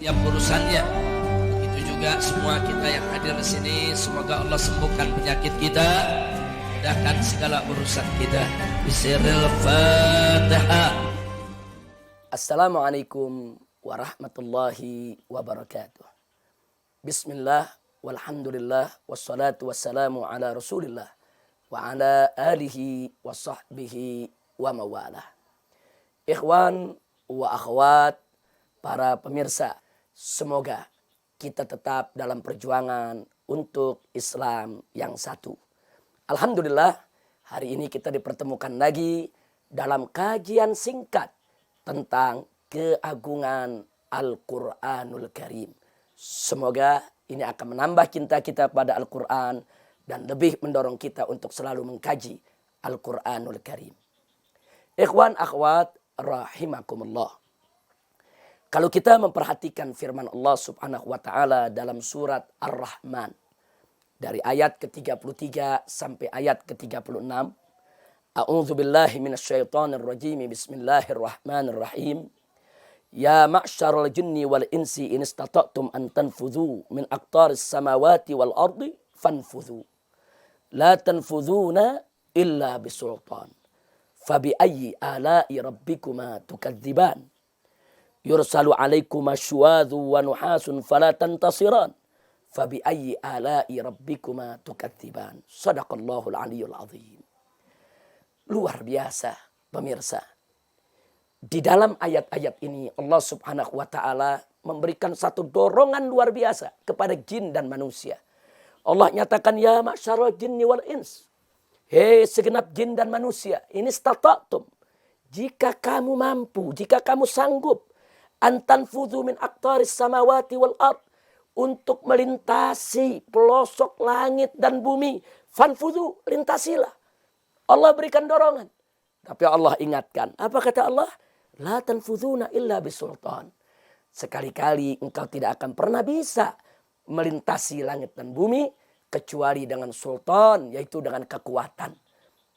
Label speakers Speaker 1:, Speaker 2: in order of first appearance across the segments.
Speaker 1: setiap urusannya. Begitu juga semua kita yang hadir di sini, semoga Allah sembuhkan penyakit kita, mudahkan segala urusan kita. Bismillahirrahmanirrahim. Fatihah.
Speaker 2: Assalamualaikum warahmatullahi wabarakatuh. Bismillah, walhamdulillah, wassalatu wassalamu ala rasulillah, wa ala alihi wa sahbihi wa mawalah. Ikhwan wa akhwat, para pemirsa, semoga kita tetap dalam perjuangan untuk Islam yang satu. Alhamdulillah, hari ini kita dipertemukan lagi dalam kajian singkat tentang keagungan Al-Quranul Karim. Semoga ini akan menambah cinta kita pada Al-Quran dan lebih mendorong kita untuk selalu mengkaji Al-Quranul Karim. Ikhwan akhwat rahimakumullah. Kalau kita memperhatikan firman Allah subhanahu wa ta'ala dalam surat Ar-Rahman, dari ayat ke-33 sampai ayat ke-36, A'udzu billahi minasyaitonir rajim. Bismillahirrahmanirrahim. Ya ma'syaral jinni wal insi in istata'tum an tanfudhu min aqtaris samawati wal ardi fanfudhu. La tanfudhuna illa bisultan. Fabi ayyi ala'i rabbikuma tukadziban. Yursalu 'alaikuma syuwadhu wa nuhasun fala tantasiran. Fabi ayyi ala'i rabbikuma tukadziban. Shadaqallahul aliyyul azim. Luar biasa pemirsa. Di dalam ayat-ayat ini Allah subhanahu wa ta'ala memberikan satu dorongan luar biasa kepada jin dan manusia. Allah nyatakan, ya ma'syarul jinni wal ins. Hei segenap jin dan manusia, ini istata'tum. Jika kamu mampu, jika kamu sanggup, antanfudhu min aqtaris samawati wal ard, untuk melintasi pelosok langit dan bumi, fanfudhu, lintasilah. Allah berikan dorongan. Tapi Allah ingatkan. Apa kata Allah? La tanfudhuna illa bisultan. Sekali-kali engkau tidak akan pernah bisa melintasi langit dan bumi kecuali dengan sultan, yaitu dengan kekuatan.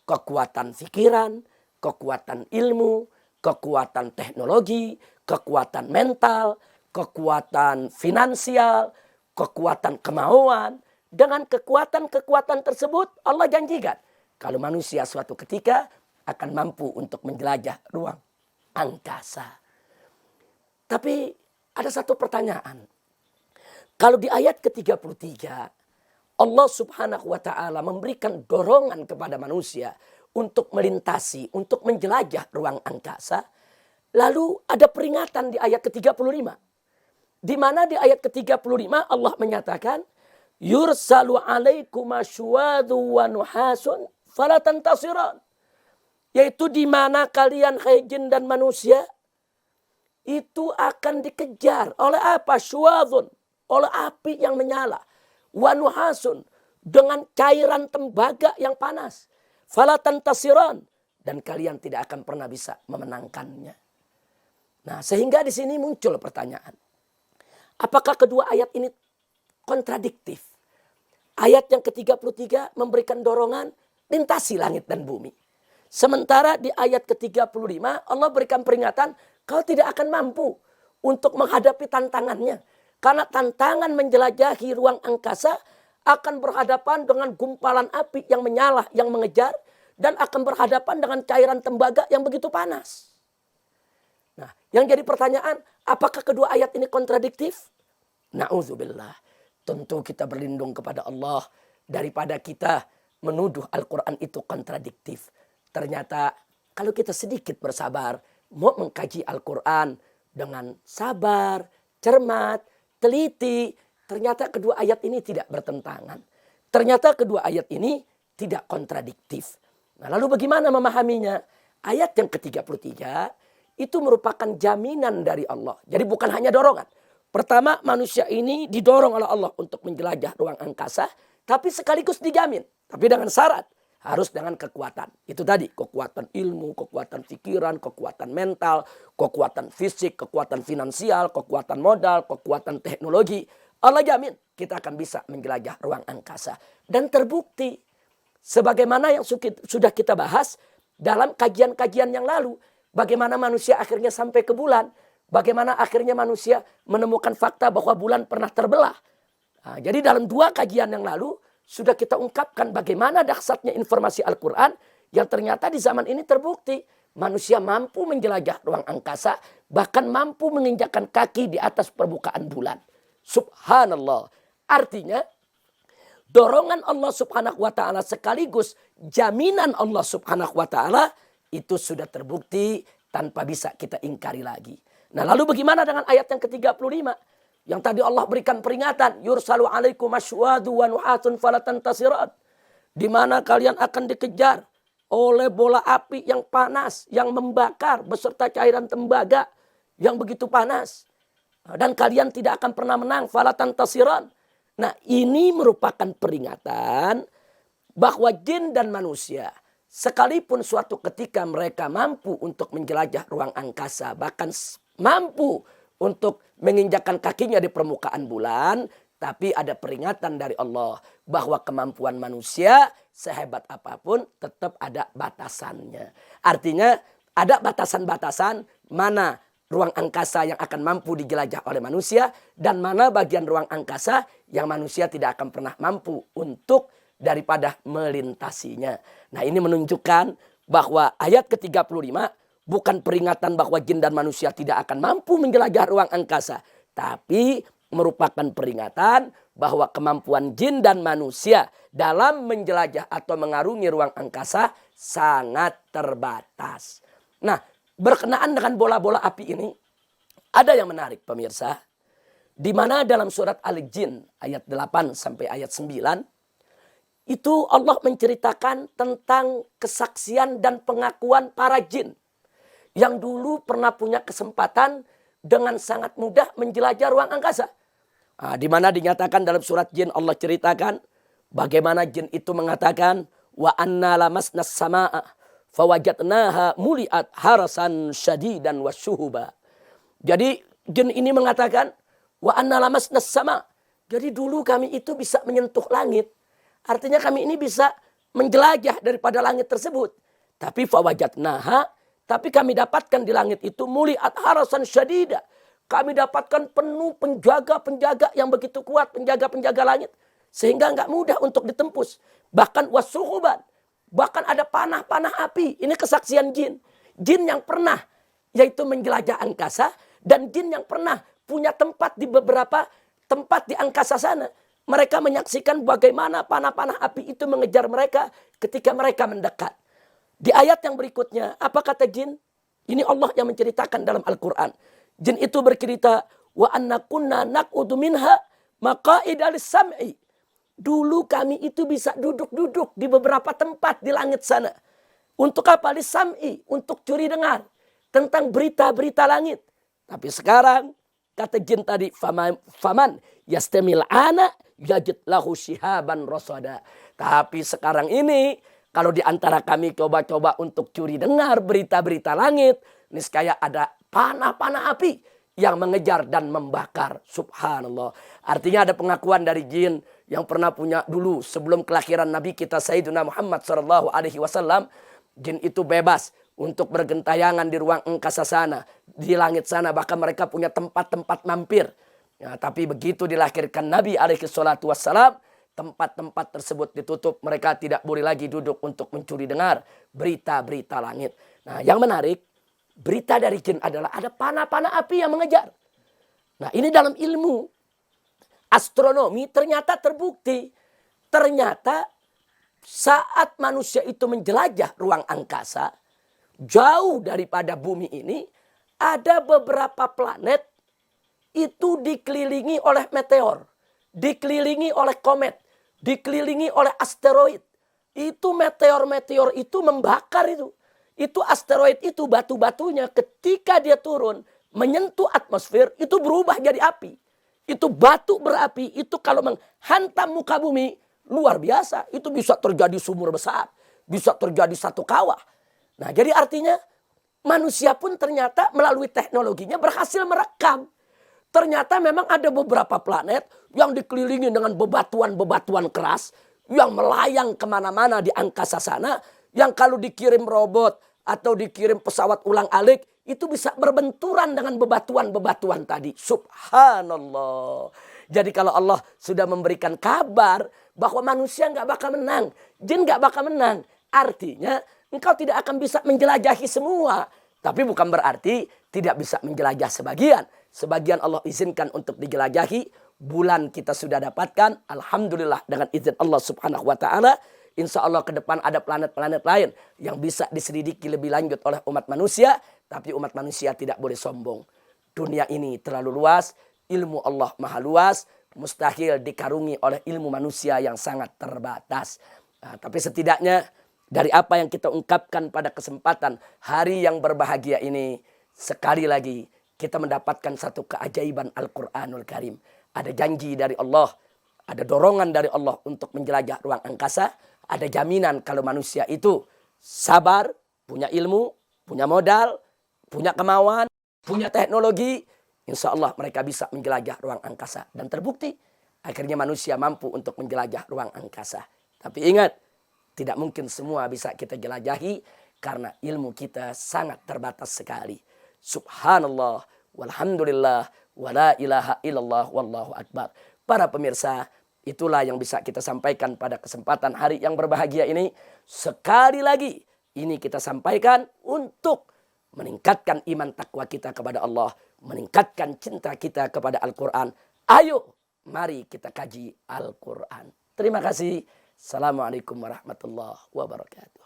Speaker 2: Kekuatan fikiran, kekuatan ilmu, kekuatan teknologi, kekuatan mental, kekuatan finansial, kekuatan kemauan. Dengan kekuatan-kekuatan tersebut Allah janjikan kalau manusia suatu ketika akan mampu untuk menjelajah ruang angkasa. Tapi ada satu pertanyaan. Kalau di ayat ke-33, Allah subhanahu wa ta'ala memberikan dorongan kepada manusia untuk melintasi, untuk menjelajah ruang angkasa. Lalu ada peringatan di ayat ke-35. Di mana di ayat ke-35 Allah menyatakan, Yursalu alaikuma syuwadhu wa nuhasun fala tantasiran. Yaitu di mana kalian hai jin dan manusia itu akan dikejar oleh apa? Syuwadhun, oleh api yang menyala. Wa nuhasun, dengan cairan tembaga yang panas. Fala tantasiran, dan kalian tidak akan pernah bisa memenangkannya. Nah, sehingga di sini muncul pertanyaan. Apakah kedua ayat ini kontradiktif? Ayat yang ke-33 memberikan dorongan lintasi langit dan bumi. Sementara di ayat ke-35 Allah berikan peringatan kau tidak akan mampu untuk menghadapi tantangannya. Karena tantangan menjelajahi ruang angkasa akan berhadapan dengan gumpalan api yang menyala, yang mengejar. Dan akan berhadapan dengan cairan tembaga yang begitu panas. Nah, yang jadi pertanyaan, apakah kedua ayat ini kontradiktif? Na'udzubillah. Tentu kita berlindung kepada Allah daripada kita menuduh Al-Quran itu kontradiktif. Ternyata kalau kita sedikit bersabar, mau mengkaji Al-Quran dengan sabar, cermat, teliti, ternyata kedua ayat ini tidak bertentangan. Ternyata kedua ayat ini tidak kontradiktif. Nah, lalu bagaimana memahaminya? Ayat yang ke-33 itu merupakan jaminan dari Allah. Jadi bukan hanya dorongan. Pertama, manusia ini didorong oleh Allah untuk menjelajah ruang angkasa, tapi sekaligus dijamin. Tapi dengan syarat, harus dengan kekuatan. Itu tadi, kekuatan ilmu, kekuatan pikiran, kekuatan mental, kekuatan fisik, kekuatan finansial, kekuatan modal, kekuatan teknologi. Allah jamin kita akan bisa menjelajah ruang angkasa. Dan terbukti, sebagaimana yang sudah kita bahas dalam kajian-kajian yang lalu, bagaimana manusia akhirnya sampai ke bulan. bagaimana akhirnya manusia menemukan fakta bahwa bulan pernah terbelah. Nah, jadi dalam 2 kajian yang lalu sudah kita ungkapkan bagaimana dahsyatnya informasi Al-Quran yang ternyata di zaman ini terbukti. Manusia mampu menjelajah ruang angkasa, bahkan mampu menginjakkan kaki di atas permukaan bulan. Subhanallah. Artinya dorongan Allah subhanahu wa ta'ala sekaligus jaminan Allah subhanahu wa ta'ala itu sudah terbukti tanpa bisa kita ingkari lagi. Nah lalu bagaimana dengan ayat yang ke-35? Yang tadi Allah berikan peringatan. Yursalu alaikum asywadu wa nuhatun falatantasirat. Di mana kalian akan dikejar oleh bola api yang panas, yang membakar beserta cairan tembaga yang begitu panas. Dan kalian tidak akan pernah menang. Falatantasirat. Nah ini merupakan peringatan bahwa jin dan manusia sekalipun suatu ketika mereka mampu untuk menjelajah ruang angkasa, bahkan mampu untuk menginjakkan kakinya di permukaan bulan, tapi ada peringatan dari Allah bahwa kemampuan manusia sehebat apapun tetap ada batasannya. Artinya ada batasan-batasan mana ruang angkasa yang akan mampu dijelajah oleh manusia dan mana bagian ruang angkasa yang manusia tidak akan pernah mampu untuk daripada melintasinya. Nah ini menunjukkan bahwa ayat ke-35 bukan peringatan bahwa jin dan manusia tidak akan mampu menjelajah ruang angkasa. Tapi merupakan peringatan bahwa kemampuan jin dan manusia dalam menjelajah atau mengarungi ruang angkasa sangat terbatas. Nah berkenaan dengan bola-bola api ini ada yang menarik pemirsa. Di mana dalam surat Al-Jin ayat 8 sampai ayat 9. Itu Allah menceritakan tentang kesaksian dan pengakuan para jin. Yang dulu pernah punya kesempatan dengan sangat mudah menjelajah ruang angkasa. Nah, di mana dinyatakan dalam surat jin Allah ceritakan. Bagaimana jin itu mengatakan. Wa anna lamasnas sama'a fawajadnaha muliat harasan syadidan wasyuhuba. Jadi jin ini mengatakan. Wa anna lamasnas sama'. Jadi dulu kami itu bisa menyentuh langit. Artinya kami ini bisa menjelajah daripada langit tersebut. Tapi fawajadnaha, tapi kami dapatkan di langit itu muliat harasan syadida. Kami dapatkan penuh penjaga-penjaga yang begitu kuat, penjaga-penjaga langit. Sehingga enggak mudah untuk ditembus. Bahkan wasuhuban, bahkan ada panah-panah api. Ini kesaksian jin. Jin yang pernah yaitu menjelajah angkasa dan jin yang pernah punya tempat di beberapa tempat di angkasa sana. Mereka menyaksikan bagaimana panah-panah api itu mengejar mereka ketika mereka mendekat. Di ayat yang berikutnya, apa kata jin? Ini Allah yang menceritakan dalam Al-Quran. Jin itu bercerita, wa anna kunna naq'udu minha maqa'ida lis-sam'i. Dulu kami itu bisa duduk-duduk di beberapa tempat di langit sana. Untuk apa? Lis-sam'i, untuk curi dengar tentang berita-berita langit. Tapi sekarang kata jin tadi, faman yastamil ana yajid lahu shihaban rasada. Tapi sekarang ini kalau di antara kami coba-coba untuk curi dengar berita-berita langit, niscaya ada panah-panah api yang mengejar dan membakar. Subhanallah. Artinya ada pengakuan dari jin yang pernah punya dulu sebelum kelahiran Nabi kita Sayyidina Muhammad SAW. Jin itu bebas untuk bergentayangan di ruang angkasa sana, di langit sana, bahkan mereka punya tempat-tempat mampir. Ya, tapi begitu dilahirkan Nabi SAW, tempat-tempat tersebut ditutup. Mereka tidak boleh lagi duduk untuk mencuri dengar berita-berita langit. Nah yang menarik, berita dari jin adalah ada panah-panah api yang mengejar. Nah ini dalam ilmu astronomi ternyata terbukti. Ternyata saat manusia itu menjelajah ruang angkasa, jauh daripada bumi ini, ada beberapa planet itu dikelilingi oleh meteor, dikelilingi oleh komet, dikelilingi oleh asteroid. Itu meteor-meteor itu membakar itu. Itu asteroid itu batu-batunya ketika dia turun menyentuh atmosfer itu berubah jadi api. Itu batu berapi, itu kalau menghantam muka bumi luar biasa. Itu bisa terjadi sumur besar, bisa terjadi satu kawah. Nah jadi artinya manusia pun ternyata melalui teknologinya berhasil merekam. Ternyata memang ada beberapa planet yang dikelilingi dengan bebatuan-bebatuan keras. Yang melayang kemana-mana di angkasa sana. Yang kalau dikirim robot atau dikirim pesawat ulang-alik, itu bisa berbenturan dengan bebatuan-bebatuan tadi. Subhanallah. Jadi kalau Allah sudah memberikan kabar bahwa manusia nggak bakal menang, jin nggak bakal menang, artinya engkau tidak akan bisa menjelajahi semua. Tapi bukan berarti tidak bisa menjelajah sebagian. Sebagian Allah izinkan untuk dijelajahi. Bulan kita sudah dapatkan, alhamdulillah dengan izin Allah Subhanahu wa taala. Insya Allah ke depan ada planet-planet lain yang bisa diselidiki lebih lanjut oleh umat manusia. Tapi umat manusia tidak boleh sombong. Dunia ini terlalu luas. Ilmu Allah maha luas. Mustahil dikarungi oleh ilmu manusia yang sangat terbatas. Nah, tapi setidaknya dari apa yang kita ungkapkan pada kesempatan hari yang berbahagia ini. Sekali lagi kita mendapatkan satu keajaiban Al-Quranul Karim. Ada janji dari Allah. Ada dorongan dari Allah untuk menjelajah ruang angkasa. Ada jaminan kalau manusia itu sabar, punya ilmu, punya modal, punya kemauan, punya teknologi. Insya Allah mereka bisa menjelajah ruang angkasa. Dan terbukti akhirnya manusia mampu untuk menjelajah ruang angkasa. Tapi ingat, tidak mungkin semua bisa kita jelajahi karena ilmu kita sangat terbatas sekali. Subhanallah, walhamdulillah, wala ilaha illallah, wallahu akbar. Para pemirsa, itulah yang bisa kita sampaikan pada kesempatan hari yang berbahagia ini. Sekali lagi, ini kita sampaikan untuk meningkatkan iman takwa kita kepada Allah. Meningkatkan cinta kita kepada Al-Quran. Ayo, mari kita kaji Al-Quran. Terima kasih. Assalamualaikum warahmatullahi wabarakatuh.